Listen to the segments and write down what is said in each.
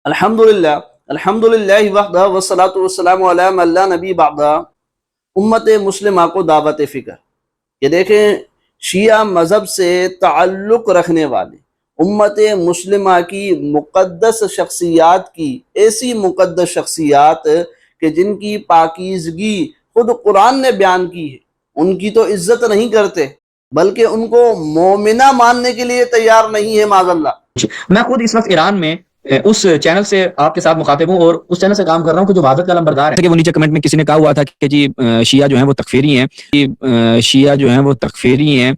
الحمدللہ الحمدللہ وحدہ والصلاة والسلام علی من لا نبی بعدہ۔ امت مسلمہ کو دعوت فکر، یہ دیکھیں شیعہ مذہب سے تعلق رکھنے والے امت مسلمہ کی مقدس شخصیات کی، ایسی مقدس شخصیات کہ جن کی پاکیزگی خود قرآن نے بیان کی ہے، ان کی تو عزت نہیں کرتے بلکہ ان کو مومنہ ماننے کے لیے تیار نہیں ہے معاذ اللہ۔ میں خود اس وقت ایران میں اس چینل سے آپ کے ساتھ مخاطب ہوں اور اس چینل سے کام کر رہا ہوں کہ جو وحدت کا لمبردار ہے کہ وہ نیچے کمنٹ میں کسی نے کہا ہوا تھا کہ جی شیعہ جو ہیں وہ تکفیری ہیں، شیعہ جو ہیں وہ تکفیری ہیں۔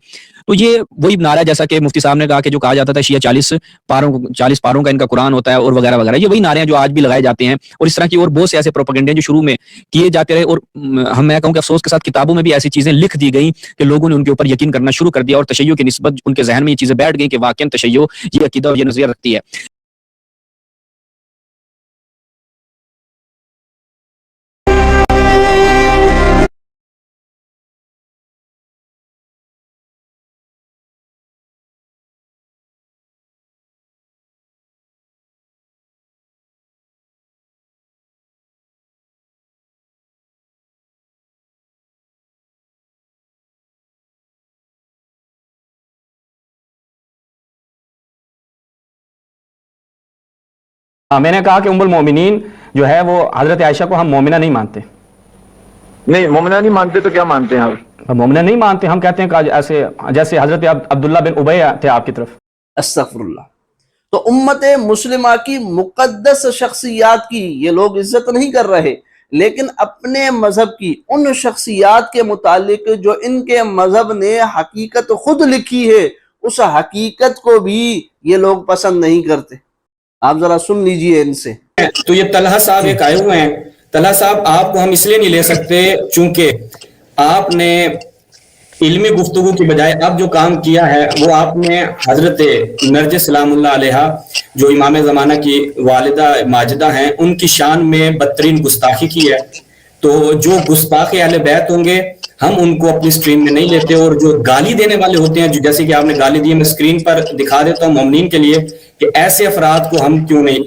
تو یہ وہی نعرہ ہے جیسا کہ مفتی صاحب نے کہا کہ جو کہا جاتا تھا شیعہ 40 پاروں کا ان کا قرآن ہوتا ہے اور وغیرہ وغیرہ، یہ وہی نعرے ہیں جو آج بھی لگائے جاتے ہیں، اور اس طرح کی اور بہت سے ایسے پروپیگنڈے جو شروع میں کیے جاتے رہے، اور میں کہوں کہ افسوس کے ساتھ کتابوں میں بھی ایسی چیزیں لکھ دی گئیں کہ لوگوں نے ان کے اوپر یقین کرنا شروع کر دیا، اور تشیع کی نسبت ان کے ذہن میں یہ چیزیں بیٹھ گئیں کہ واقعاً تشیع یہ عقیدہ اور یہ نظریہ رکھتی ہے۔ میں نے کہا کہ ام المومنین جو ہے وہ حضرت عائشہ کو ہم مومنہ نہیں مانتے۔ نہیں، مومنہ نہیں مانتے تو کیا مانتے ہیں آپ؟ مومنہ نہیں مانتے، ہم کہتے ہیں کہ ایسے جیسے حضرت عبداللہ بن ابی تھے آپ کی طرف۔ استغفر اللہ۔ تو امت مسلمہ کی مقدس شخصیات کی یہ لوگ عزت نہیں کر رہے، لیکن اپنے مذہب کی ان شخصیات کے متعلق جو ان کے مذہب نے حقیقت خود لکھی ہے، اس حقیقت کو بھی یہ لوگ پسند نہیں کرتے۔ آپ ذرا سن لیجئے ان سے۔ تو یہ طلحہ صاحب ایک آئے ہوئے ہیں۔ طلحہ صاحب آپ کو ہم اس لیے نہیں لے سکتے چونکہ آپ نے علمی گفتگو کی بجائے اب جو کام کیا ہے وہ آپ نے حضرت نرجس سلام اللہ علیہ جو امام زمانہ کی والدہ ماجدہ ہیں ان کی شان میں بدترین گستاخی کی ہے۔ تو جو گستاخ اہل بیت ہوں گے ہم ان کو اپنی سکرین میں نہیں لیتے، اور جو گالی دینے والے ہوتے ہیں جیسے کہ آپ نے گالی دی، میں سکرین پر دکھا دیتا ہوں مومنین کے لیے کہ ایسے افراد کو ہم کیوں نہیں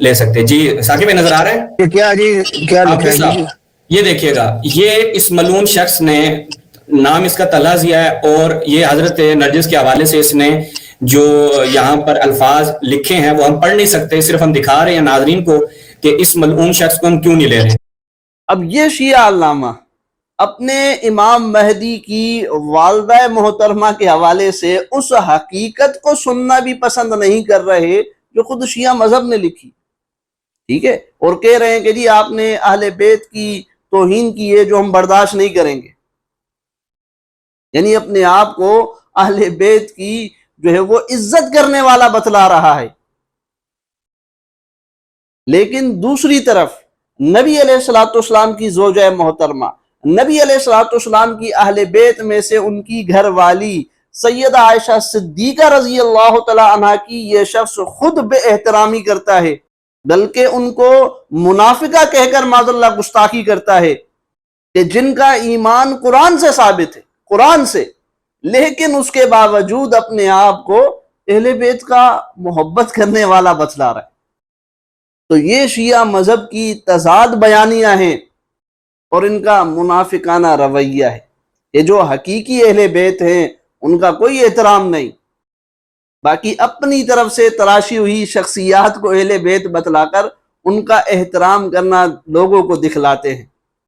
لے سکتے۔ جی ثاقب بھائی نظر آ رہا ہے؟ کیا جی کیا لکھا ہے جی؟ یہ دیکھیے گا، یہ اس ملعون شخص نے نام اس کا طلحہ ضیاء ہے، اور یہ حضرت نرجس کے حوالے سے اس نے جو یہاں پر الفاظ لکھے ہیں وہ ہم پڑھ نہیں سکتے، صرف ہم دکھا رہے ہیں ناظرین کو کہ اس ملعون شخص کو ہم کیوں نہیں لے رہے۔ اب یہ شیعہ علامہ اپنے امام مہدی کی والدہ محترمہ کے حوالے سے اس حقیقت کو سننا بھی پسند نہیں کر رہے جو خود شیعہ مذہب نے لکھی، ٹھیک ہے، اور کہہ رہے ہیں کہ جی آپ نے اہل بیت کی توہین کی ہے جو ہم برداشت نہیں کریں گے، یعنی اپنے آپ کو اہل بیت کی جو ہے وہ عزت کرنے والا بتلا رہا ہے۔ لیکن دوسری طرف نبی علیہ السلام کی زوجہ محترمہ، نبی علیہ السلام کی اہل بیت میں سے ان کی گھر والی سیدہ عائشہ صدیقہ رضی اللہ تعالی عنہ کی یہ شخص خود بے احترامی کرتا ہے، بلکہ ان کو منافقہ کہہ کر معاذ اللہ گستاخی کرتا ہے، کہ جن کا ایمان قرآن سے ثابت ہے، قرآن سے، لیکن اس کے باوجود اپنے آپ کو اہل بیت کا محبت کرنے والا بتلا رہا ہے۔ تو یہ شیعہ مذہب کی تضاد بیانیاں ہیں اور ان کا منافقانہ رویہ ہے۔ یہ جو حقیقی اہل بیت ہیں ان کا کوئی احترام نہیں، باقی اپنی طرف سے تراشی ہوئی شخصیات کو اہل بیت بتلا کر ان کا احترام کرنا لوگوں کو دکھلاتے ہیں۔